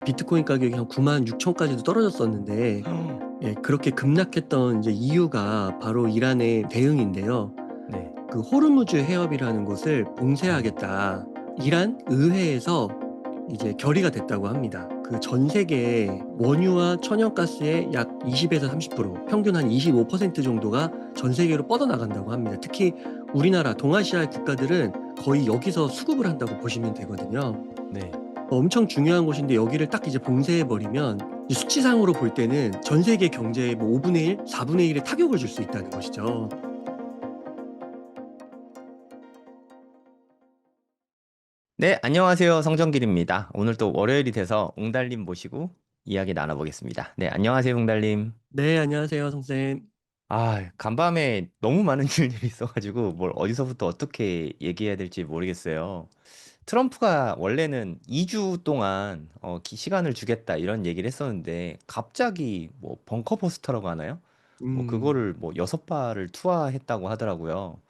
비트코인 가격이 한 96,000까지도 떨어졌었는데 예, 그렇게 급락했던 이제 이유가 바로 이란의 대응인데요. 네. 그 호르무즈 해협이라는 곳을 어. 봉쇄하겠다. 이란 의회에서 이제 결의가 됐다고 합니다. 그 전 세계 원유와 천연가스의 약 20에서 30%, 평균 한 25% 정도가 전 세계로 뻗어나간다고 합니다. 특히 우리나라 동아시아 국가들은 거의 여기서 수급을 한다고 보시면 되거든요. 네. 엄청 중요한 곳인데 여기를 딱 이제 봉쇄해 버리면 수치상으로 볼 때는 전 세계 경제의 뭐 5분의 1, 4분의 1의 타격을 줄 수 있다는 것이죠. 네, 안녕하세요. 성정길입니다. 오늘 또 월요일이 돼서 웅달님 모시고 이야기 나눠보겠습니다. 네, 안녕하세요, 웅달님. 네, 안녕하세요, 성쌤. 간밤에 너무 많은 일들이 있어가지고 뭘 어디서부터 어떻게 얘기해야 될지 모르겠어요. 트럼프가 원래는 2주 동안 시간을 주겠다 이런 얘기를 했었는데 갑자기 뭐 벙커버스터라고 하나요? 뭐 음. 그거를 뭐 6발을 투하했다고 하더라고요.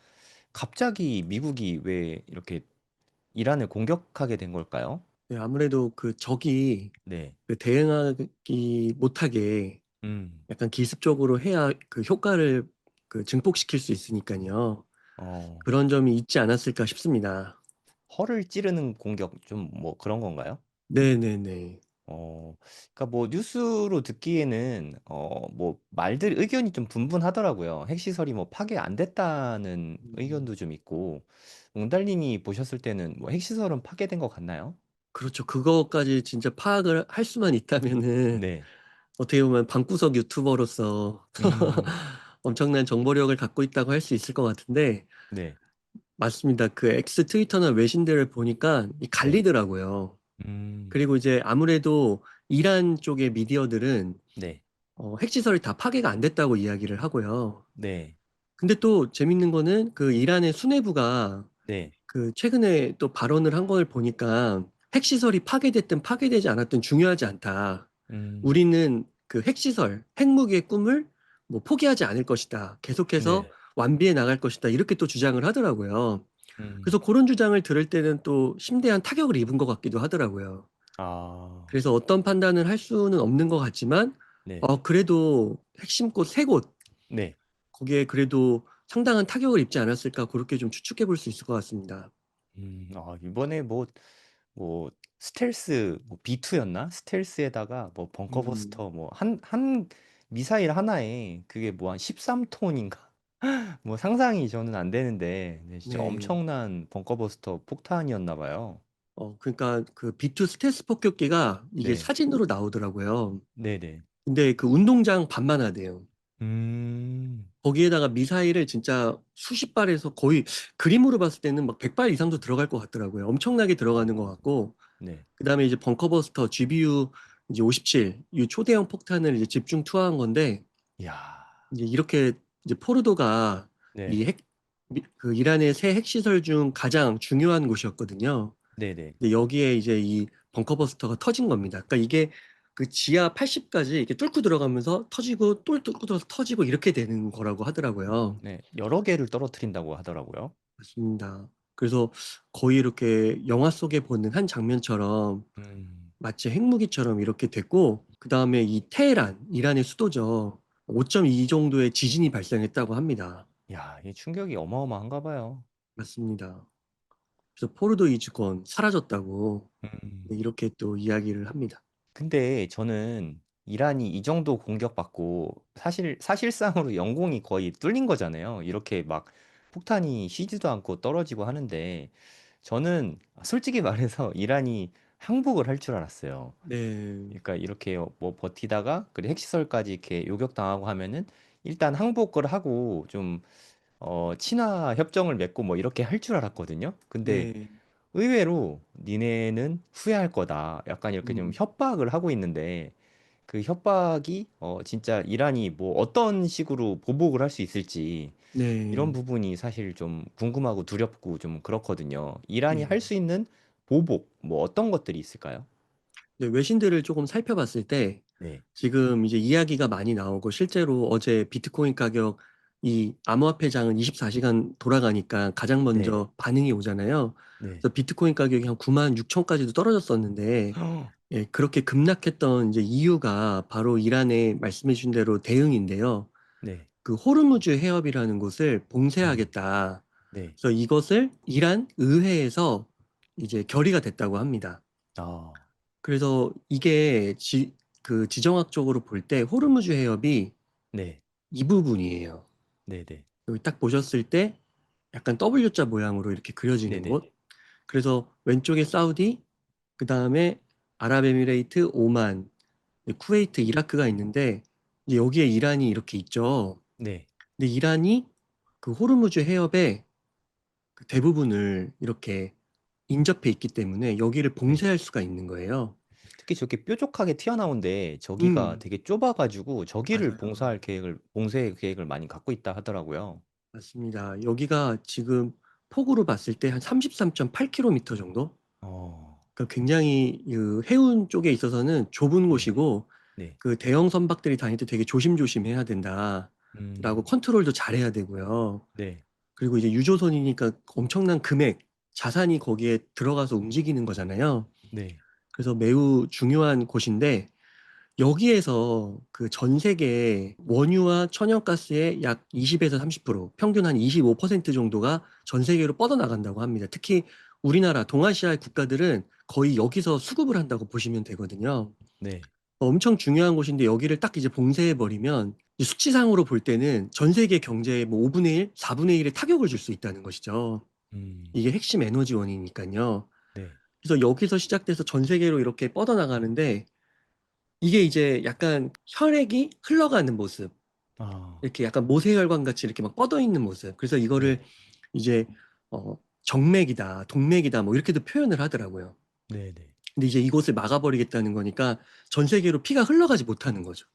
갑자기 미국이 왜 이렇게 이란을 공격하게 된 걸까요? 네, 아무래도 그 적이 네. 그 대응하기 못하게 음. 약간 기습적으로 해야 그 효과를 그 증폭시킬 수 있으니까요. 어. 그런 점이 있지 않았을까 싶습니다. 허를 찌르는 공격 좀 뭐 그런 건가요? 네네네. 어. 그러니까 뭐 뉴스로 듣기에는 뭐 말들 의견이 좀 분분하더라고요. 핵시설이 뭐 파괴 안 됐다는 음. 의견도 좀 있고 웅달님이 보셨을 때는 뭐 핵시설은 파괴된 것 같나요? 그렇죠. 그거까지 진짜 파악을 할 수만 있다면은 네. 어떻게 보면 방구석 유튜버로서 음. 엄청난 정보력을 갖고 있다고 할 수 있을 것 같은데 네. 맞습니다. 그 X 트위터나 외신들을 보니까 이 네. 갈리더라고요. 음. 그리고 이제 아무래도 이란 쪽의 미디어들은 네. 핵시설이 다 파괴가 안 됐다고 이야기를 하고요. 네. 근데 또 재밌는 거는 그 이란의 수뇌부가 네. 그 최근에 또 발언을 한 걸 보니까 핵시설이 파괴됐든 파괴되지 않았든 중요하지 않다. 음. 우리는 그 핵시설, 핵무기의 꿈을 뭐 포기하지 않을 것이다. 계속해서 네. 완비해 나갈 것이다. 이렇게 또 주장을 하더라고요. 그래서 음. 그런 주장을 들을 때는 또 심대한 타격을 입은 것 같기도 하더라고요. 아. 그래서 어떤 판단을 할 수는 없는 것 같지만, 네. 그래도 핵심 곳 세 곳, 네. 거기에 그래도 상당한 타격을 입지 않았을까, 그렇게 좀 추측해 볼 수 있을 것 같습니다. 이번에 뭐 스텔스 뭐 B2였나? 스텔스에다가 뭐 음, 벙커버스터 뭐 한 미사일 하나에 그게 뭐 한 13톤인가? 뭐 상상이 저는 안 되는데 네, 진짜 네. 엄청난 벙커버스터 폭탄이었나 봐요. 그러니까 그 B2 스텔스 폭격기가 이게 네. 사진으로 나오더라고요. 네네. 근데 그 운동장 반만 하대요. 음. 거기에다가 미사일을 진짜 수십 발에서 거의 그림으로 봤을 때는 막 100발 이상도 들어갈 것 같더라고요. 엄청나게 들어가는 것 어. 같고, 네. 그다음에 이제 벙커버스터 GBU 이제 57, 이 초대형 폭탄을 이제 집중 투하한 건데, 야. 이제 이렇게 이제 포르도가 네. 이 그 이란의 새 핵시설 중 가장 중요한 곳이었거든요. 네네. 근데 여기에 이제 이 벙커버스터가 터진 겁니다. 그러니까 이게 그 지하 80까지 이렇게 뚫고 들어가면서 터지고 또 뚫고 들어서 터지고 이렇게 되는 거라고 하더라고요. 네. 여러 개를 떨어뜨린다고 하더라고요. 맞습니다. 그래서 거의 이렇게 영화 속에 보는 한 장면처럼 음. 마치 핵무기처럼 이렇게 됐고, 그 다음에 이 테헤란, 이란의 수도죠. 5.2 정도의 지진이 발생했다고 합니다. 야, 이 충격이 어마어마한가 봐요. 맞습니다. 그래서 포르도 이주권 사라졌다고 음. 네, 이렇게 또 이야기를 합니다. 근데 저는 이란이 이 정도 공격받고 사실상으로 영공이 거의 뚫린 거잖아요. 이렇게 막 폭탄이 쉬지도 않고 떨어지고 하는데 저는 솔직히 말해서 이란이 항복을 할 줄 알았어요. 네, 그러니까 이렇게 뭐 버티다가 그리고 핵시설까지 이렇게 요격당하고 하면은 일단 항복을 하고 좀 친화 협정을 맺고 뭐 이렇게 할 줄 알았거든요. 근데 네, 의외로 니네는 후회할 거다. 약간 이렇게 좀 음, 협박을 하고 있는데 그 협박이 진짜 이란이 뭐 어떤 식으로 보복을 할 수 있을지 이런 네, 부분이 사실 좀 궁금하고 두렵고 좀 그렇거든요. 이란이 할 네. 수 있는 보복 뭐 어떤 것들이 있을까요? 네, 외신들을 조금 살펴봤을 때 네. 지금 이제 이야기가 많이 나오고 실제로 어제 비트코인 가격 이 암호화폐장은 24시간 돌아가니까 가장 네. 먼저 반응이 오잖아요. 네. 그래서 비트코인 가격이 한 96,000까지도 떨어졌었는데 예, 그렇게 급락했던 이제 이유가 바로 이란의 말씀해 주신 대로 대응인데요. 네. 그 호르무즈 해협이라는 곳을 음. 봉쇄하겠다. 네. 그래서 이것을 이란 의회에서 이제 결의가 됐다고 합니다. 아. 그래서 이게 그 지정학적으로 볼 때 호르무즈 해협이 네. 이 부분이에요. 네네. 여기 딱 보셨을 때 약간 W자 모양으로 이렇게 그려지는 네네. 곳. 그래서 왼쪽에 사우디, 그 다음에 아랍에미레이트, 오만, 쿠웨이트, 이라크가 있는데 이제 여기에 이란이 이렇게 있죠. 네. 근데 이란이 그 호르무즈 해협의 그 대부분을 이렇게 인접해 있기 때문에 여기를 네. 봉쇄할 수가 있는 거예요. 특히 저렇게 뾰족하게 튀어나온데 저기가 음, 되게 좁아 가지고 저기를 맞아요. 봉쇄 계획을 많이 갖고 있다 하더라고요. 맞습니다. 여기가 지금 폭으로 봤을 때 한 33.8km 정도? 어. 그러니까 굉장히 그 해운 쪽에 있어서는 좁은 네. 곳이고 네. 그 대형 선박들이 다닐 때 되게 조심조심 해야 된다라고 음. 컨트롤도 잘해야 되고요. 네. 그리고 이제 유조선이니까 엄청난 금액, 자산이 거기에 들어가서 움직이는 거잖아요. 네. 그래서 매우 중요한 곳인데 여기에서 그 전 세계 원유와 천연가스의 약 20에서 30%, 평균 한 25% 정도가 전 세계로 뻗어나간다고 합니다. 특히 우리나라 동아시아 국가들은 거의 여기서 수급을 한다고 보시면 되거든요. 네. 엄청 중요한 곳인데 여기를 딱 이제 봉쇄해 버리면 수치상으로 볼 때는 전 세계 경제의 뭐 5분의 1, 4분의 1에 타격을 줄 수 있다는 것이죠. 음. 이게 핵심 에너지원이니까요. 네. 그래서 여기서 시작돼서 전 세계로 이렇게 뻗어나가는데 이게 이제 약간 혈액이 흘러가는 모습, 아. 이렇게 약간 모세혈관 같이 이렇게 막 뻗어 있는 모습. 그래서 이거를 네. 이제 정맥이다, 동맥이다, 뭐 이렇게도 표현을 하더라고요. 네네. 근데 이제 이곳을 막아버리겠다는 거니까 전 세계로 피가 흘러가지 못하는 거죠.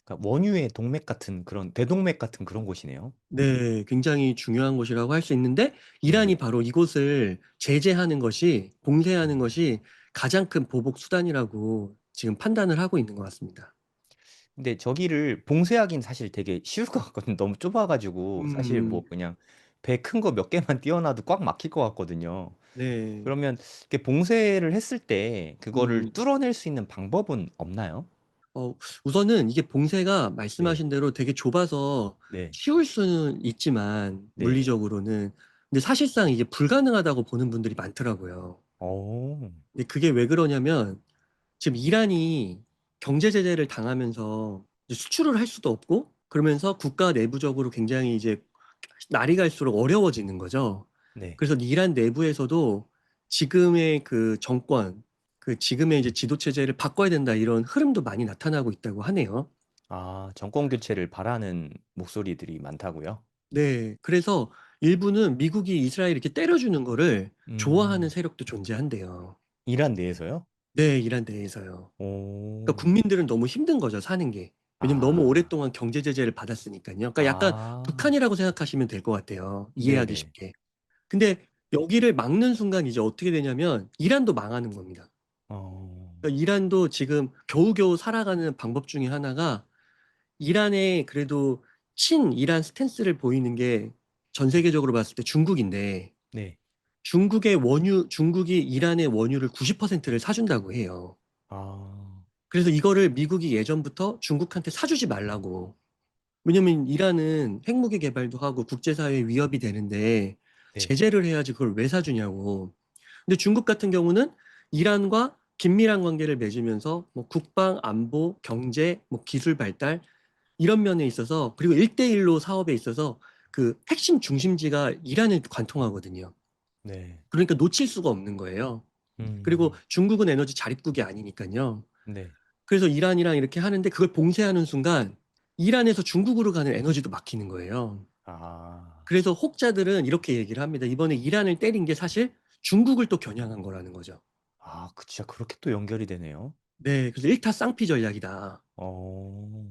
그러니까 원유의 동맥 같은 그런 대동맥 같은 그런 곳이네요. 네, 굉장히 중요한 곳이라고 할 수 있는데 이란이 네네. 바로 이곳을 제재하는 것이, 봉쇄하는 음. 것이 가장 큰 보복 수단이라고 지금 판단을 하고 있는 것 같습니다. 근데 저기를 봉쇄하긴 사실 되게 쉬울 것 같거든요. 너무 좁아 가지고 사실 음, 뭐 그냥 배 큰 거 몇 개만 띄워놔도 꽉 막힐 것 같거든요. 네. 그러면 이렇게 봉쇄를 했을 때 그거를 음. 뚫어낼 수 있는 방법은 없나요? 어, 우선은 이게 봉쇄가 네. 말씀하신 대로 되게 좁아서 네. 쉬울 수는 있지만, 네. 물리적으로는. 근데 사실상 이게 불가능하다고 보는 분들이 많더라고요. 어. 근데 그게 왜 그러냐면, 지금 이란이 경제 제재를 당하면서 이제 수출을 할 수도 없고, 그러면서 국가 내부적으로 굉장히 이제 날이 갈수록 어려워지는 거죠. 네. 그래서 이란 내부에서도 지금의 그 정권, 그 지금의 이제 지도 체제를 바꿔야 된다 이런 흐름도 많이 나타나고 있다고 하네요. 아 정권 교체를 바라는 목소리들이 많다고요? 네. 그래서 일부는 미국이 이스라엘 이렇게 때려주는 거를 좋아하는 음. 세력도 존재한대요. 이란 내에서요? 네, 이란 내에서요. 그러니까 오. 국민들은 너무 힘든 거죠, 사는 게. 왜냐면 너무 아. 오랫동안 경제 제재를 받았으니까요. 그러니까 약간 아. 북한이라고 생각하시면 될 것 같아요. 이해하기 네네. 쉽게. 근데 여기를 막는 순간 이제 어떻게 되냐면 이란도 망하는 겁니다. 어. 그러니까 이란도 지금 겨우겨우 살아가는 방법 중에 하나가 이란의 그래도 친이란 스탠스를 보이는 게 전 세계적으로 봤을 때 중국인데 네. 중국이 이란의 원유를 90%를 사준다고 해요. 아. 그래서 이거를 미국이 예전부터 중국한테 사주지 말라고. 왜냐면 이란은 핵무기 개발도 하고 국제사회에 위협이 되는데 네. 제재를 해야지 그걸 왜 사주냐고. 근데 중국 같은 경우는 이란과 긴밀한 관계를 맺으면서 뭐 국방, 안보, 경제, 뭐 기술 발달 이런 면에 있어서 그리고 1대1로 사업에 있어서 그 핵심 중심지가 이란을 관통하거든요. 네. 그러니까 놓칠 수가 없는 거예요. 그리고 음. 중국은 에너지 자립국이 아니니까요. 네. 그래서 이란이랑 이렇게 하는데 그걸 봉쇄하는 순간 이란에서 중국으로 가는 에너지도 막히는 거예요. 아. 그래서 혹자들은 이렇게 얘기를 합니다. 이번에 이란을 때린 게 사실 중국을 또 겨냥한 거라는 거죠. 아 그 진짜 그렇게 또 연결이 되네요. 네, 그래서 일타쌍피 전략이다. 어.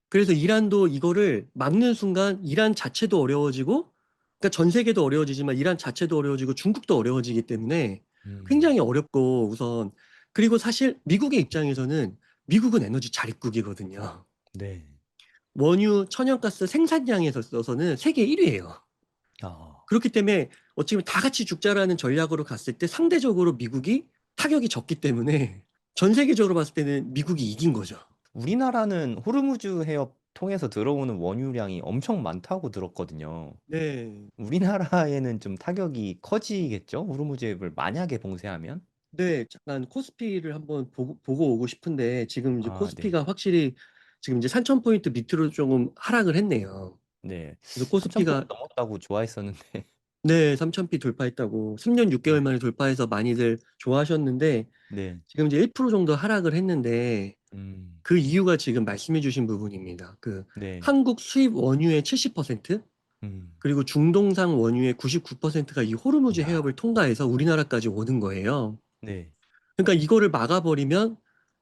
그래서 이란도 이거를 막는 순간 이란 자체도 어려워지고, 그러니까 전 세계도 어려워지지만 이란 자체도 어려워지고 중국도 어려워지기 때문에 음. 굉장히 어렵고 우선 그리고 사실 미국의 입장에서는 미국은 에너지 자립국이거든요. 네. 원유, 천연가스 생산량에 있어서는 세계 1위예요. 아. 그렇기 때문에 어찌 보면 다 같이 죽자라는 전략으로 갔을 때 상대적으로 미국이 타격이 적기 때문에 전 세계적으로 봤을 때는 미국이 이긴 거죠. 우리나라는 호르무즈 해협 통해서 들어오는 원유량이 엄청 많다고 들었거든요. 네. 우리나라에는 좀 타격이 커지겠죠? 호르무즈 해협을 만약에 봉쇄하면? 네, 잠깐 코스피를 한번 보고 오고 싶은데 지금 이제 아, 네. 코스피가 확실히 지금 이제 3,000포인트 밑으로 조금 하락을 했네요. 네. 그래서 3,000포인트 코스피가 넘었다고 좋아했었는데. 네, 3,000피 돌파했다고 3년 6개월 네. 만에 돌파해서 많이들 좋아하셨는데 네. 지금 이제 1% 정도 하락을 했는데 음. 그 이유가 지금 말씀해 주신 부분입니다. 그 네. 한국 수입 원유의 70% 음. 그리고 중동산 원유의 99%가 이 호르무즈 야. 해협을 통과해서 우리나라까지 오는 거예요. 네. 그러니까 이거를 막아버리면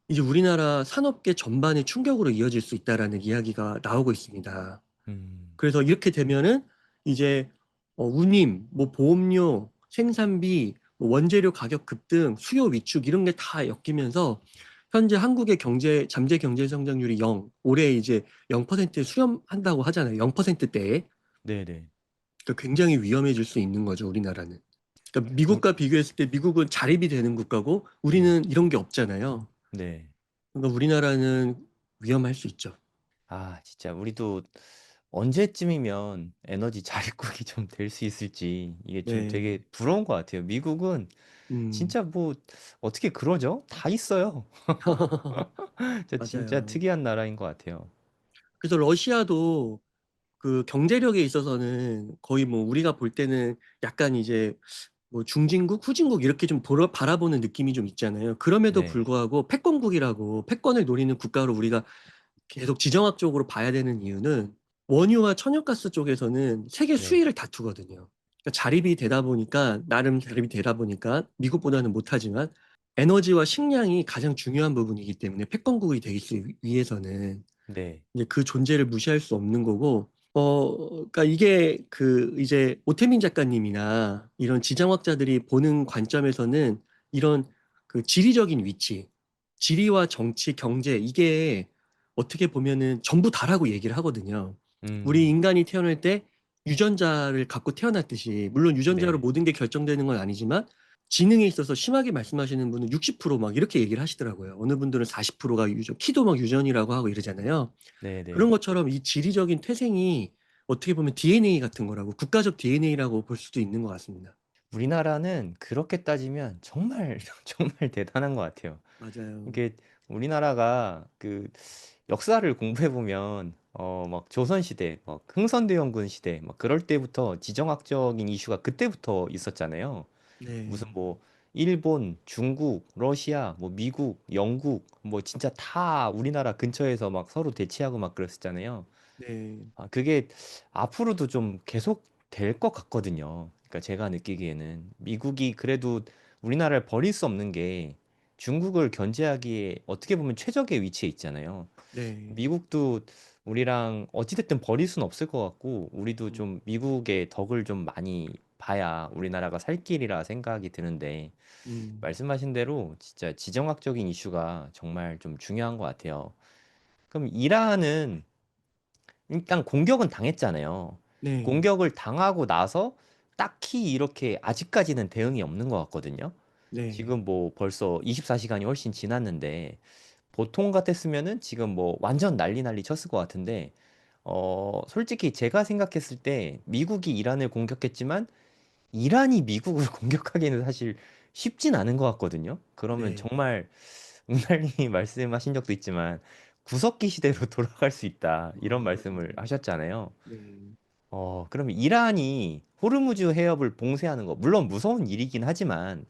이제 우리나라 산업계 전반의 충격으로 이어질 수 있다라는 이야기가 나오고 있습니다. 음. 그래서 이렇게 되면은 이제 운임, 뭐 보험료, 생산비, 뭐 원재료 가격 급등, 수요 위축 이런 게 다 엮이면서 현재 한국의 잠재 경제 성장률이 0, 올해 이제 0%에 수렴한다고 하잖아요. 0%대에. 네네. 그러니까 굉장히 위험해질 수 있는 거죠, 우리나라는. 그러니까 우, 미국과 비교했을 때 미국은 자립이 되는 국가고 네. 우리는 이런 게 없잖아요. 네. 그러니까 우리나라는 위험할 수 있죠. 아, 진짜 우리도 언제쯤이면 에너지 자립국이 좀 될 수 있을지 이게 좀 네. 되게 부러운 것 같아요. 미국은 음, 진짜 뭐 어떻게 그러죠? 다 있어요. 진짜 맞아요. 특이한 나라인 것 같아요. 그래서 러시아도 그 경제력에 있어서는 거의 뭐 우리가 볼 때는 약간 이제 뭐 중진국, 후진국 이렇게 좀 바라보는 느낌이 좀 있잖아요. 그럼에도 네, 불구하고 패권국이라고 패권을 노리는 국가로 우리가 계속 지정학적으로 봐야 되는 이유는 원유와 천연가스 쪽에서는 세계 네, 수위를 다투거든요. 그러니까 자립이 되다 보니까 나름 자립이 되다 보니까 미국보다는 못하지만 에너지와 식량이 가장 중요한 부분이기 때문에 패권국이 되기 위해서는 네, 이제 그 존재를 무시할 수 없는 거고, 그러니까 이게 그 이제 오태민 작가님이나 이런 지정학자들이 보는 관점에서는 이런 그 지리적인 위치, 지리와 정치, 경제, 이게 어떻게 보면은 전부 다라고 얘기를 하거든요. 우리 음, 인간이 태어날 때 유전자를 갖고 태어났듯이, 물론 유전자로 네, 모든 게 결정되는 건 아니지만, 지능에 있어서 심하게 말씀하시는 분은 60%막 이렇게 얘기를 하시더라고요. 어느 분들은 40%가 유전, 키도 막 유전이라고 하고 이러잖아요. 네, 그런 네. 것처럼 이 지리적인 태생이 어떻게 보면 DNA 같은 거라고, 국가적 DNA라고 볼 수도 있는 것 같습니다. 우리나라는 그렇게 따지면 정말 정말 대단한 것 같아요. 맞아요. 이게 우리나라가 그 역사를 공부해 보면 막 조선 시대, 막 흥선대원군 시대, 막 그럴 때부터 지정학적인 이슈가 그때부터 있었잖아요. 네, 무슨 뭐 일본, 중국, 러시아, 뭐 미국, 영국, 뭐 진짜 다 우리나라 근처에서 막 서로 대치하고 막 그랬었잖아요. 네, 아, 그게 앞으로도 좀 계속 될 것 같거든요. 그러니까 제가 느끼기에는 미국이 그래도 우리나라를 버릴 수 없는 게 중국을 견제하기에 어떻게 보면 최적의 위치에 있잖아요. 네. 미국도 우리랑 어찌됐든 버릴 수는 없을 것 같고, 우리도 음, 좀 미국의 덕을 좀 많이 봐야 우리나라가 살 길이라 생각이 드는데, 음, 말씀하신 대로 진짜 지정학적인 이슈가 정말 좀 중요한 것 같아요. 그럼 이란은 일단 공격은 당했잖아요. 네, 공격을 당하고 나서 딱히 이렇게 아직까지는 대응이 없는 것 같거든요. 네, 지금 뭐 벌써 24시간이 훨씬 지났는데 보통 같았으면은 지금 뭐 완전 난리 쳤을 것 같은데 솔직히 제가 생각했을 때 미국이 이란을 공격했지만 이란이 미국을 공격하기는 사실 쉽진 않은 것 같거든요. 그러면 네. 정말 웅달님이 말씀하신 적도 있지만 구석기 시대로 돌아갈 수 있다 이런 말씀을 맞아요. 하셨잖아요. 네, 그러면 이란이 호르무즈 해협을 봉쇄하는 거 물론 무서운 일이긴 하지만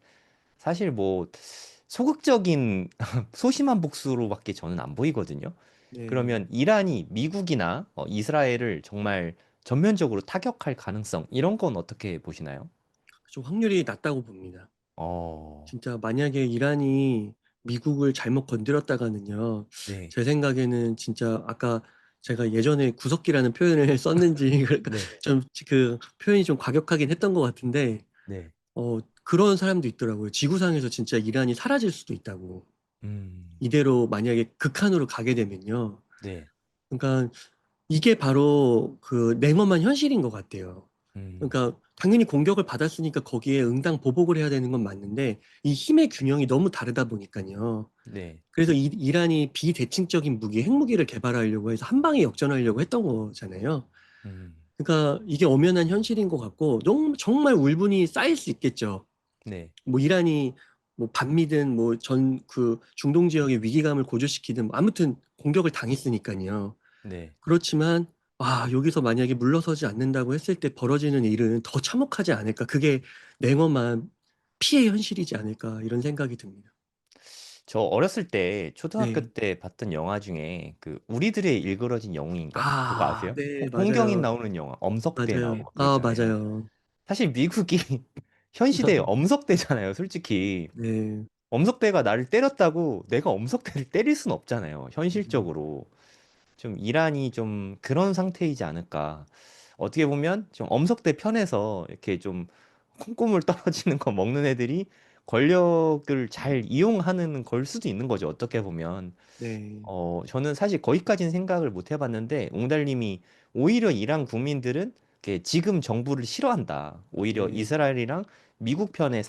사실 뭐 소극적인 소심한 복수로밖에 저는 안 보이거든요. 네. 그러면 이란이 미국이나 이스라엘을 정말 전면적으로 타격할 가능성 이런 건 어떻게 보시나요? 좀 확률이 낮다고 봅니다. 어, 진짜 만약에 이란이 미국을 잘못 건드렸다가는요, 네, 제 생각에는 진짜 아까 제가 예전에 구석기라는 표현을 썼는지, 그러니까 네, 좀 그 표현이 좀 과격하긴 했던 것 같은데, 네, 그런 사람도 있더라고요. 지구상에서 진짜 이란이 사라질 수도 있다고. 음, 이대로 만약에 극한으로 가게 되면요. 네, 그러니까 이게 바로 그 냉엄한 현실인 것 같아요. 음. 그러니까 당연히 공격을 받았으니까 거기에 응당 보복을 해야 되는 건 맞는데 이 힘의 균형이 너무 다르다 보니까요. 네. 그래서 이란이 비대칭적인 무기, 핵무기를 개발하려고 해서 한 방에 역전하려고 했던 거잖아요. 음. 그러니까 이게 엄연한 현실인 것 같고 정말 울분이 쌓일 수 있겠죠. 네. 뭐 이란이 뭐 반미든 뭐 전 그 중동 지역의 위기감을 고조시키든 뭐 아무튼 공격을 당했으니까요. 네. 그렇지만 여기서 만약에 물러서지 않는다고 했을 때 벌어지는 일은 더 참혹하지 않을까. 그게 냉엄한 피해 현실이지 않을까 이런 생각이 듭니다. 저 어렸을 때 초등학교 네. 때 봤던 영화 중에 그 우리들의 일그러진 영웅인가? 그거 아세요? 네, 홍경인 맞아요. 나오는 영화, 엄석대 맞아요. 나오고 그러잖아요. 맞아요. 사실 미국이 현 시대에 엄석대잖아요, 솔직히. 네. 엄석대가 나를 때렸다고 내가 엄석대를 때릴 순 없잖아요, 음, 현실적으로. 좀 이란이 좀 그런 상태이지 않을까. 어떻게 보면 좀 엄석대 편에서 이렇게 좀 콩고물 떨어지는 거 먹는 애들이 권력을 잘 이용하는 걸 수도 있는 거죠, 어떻게 보면. 네. 저는 사실 거기까지는 생각을 못 해봤는데, 옹달님이 오히려 이란 국민들은 이렇게 지금 정부를 싫어한다. 오히려 네. 이스라엘이랑 미국 편에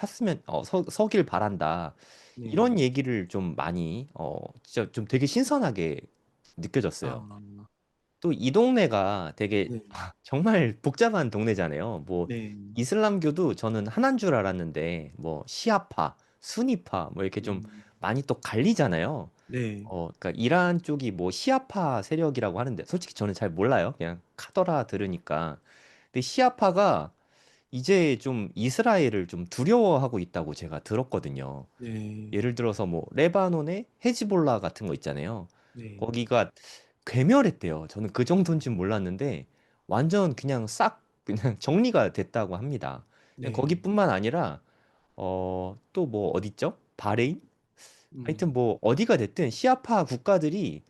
서길 바란다. 네. 이런 얘기를 좀 많이, 진짜 좀 되게 신선하게 느껴졌어요. 아, 또 이 동네가 되게 네. 정말 복잡한 동네잖아요. 뭐 네. 이슬람교도 저는 하나인 줄 알았는데 뭐 시아파, 수니파 뭐 이렇게 좀 음, 많이 또 갈리잖아요. 네. 그러니까 이란 쪽이 뭐 시아파 세력이라고 하는데 솔직히 저는 잘 몰라요. 그냥 카더라 들으니까. 근데 시아파가 이제 좀 이스라엘을 좀 두려워하고 있다고 제가 들었거든요. 네. 예를 들어서 뭐 레바논의 헤즈볼라 같은 거 있잖아요. 네. 거기가 괴멸했대요. 저는 그 정도인지 몰랐는데 완전 그냥 싹 그냥 정리가 됐다고 합니다. 그냥 네. 거기뿐만 아니라 또 뭐 어딨죠? 바레인? 하여튼 음, 뭐 어디가 됐든 시아파 국가들이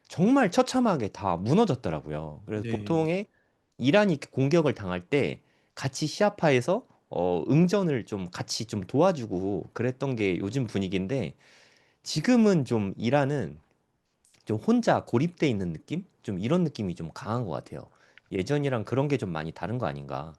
정말 처참하게 다 무너졌더라고요. 그래서 네. 보통의 이란이 공격을 당할 때 같이 시아파에서 응전을 좀 같이 좀 도와주고 그랬던 게 요즘 분위기인데 지금은 좀 이란은 좀 혼자 고립돼 있는 느낌? 좀 이런 느낌이 좀 강한 것 같아요. 예전이랑 그런 게 좀 많이 다른 거 아닌가?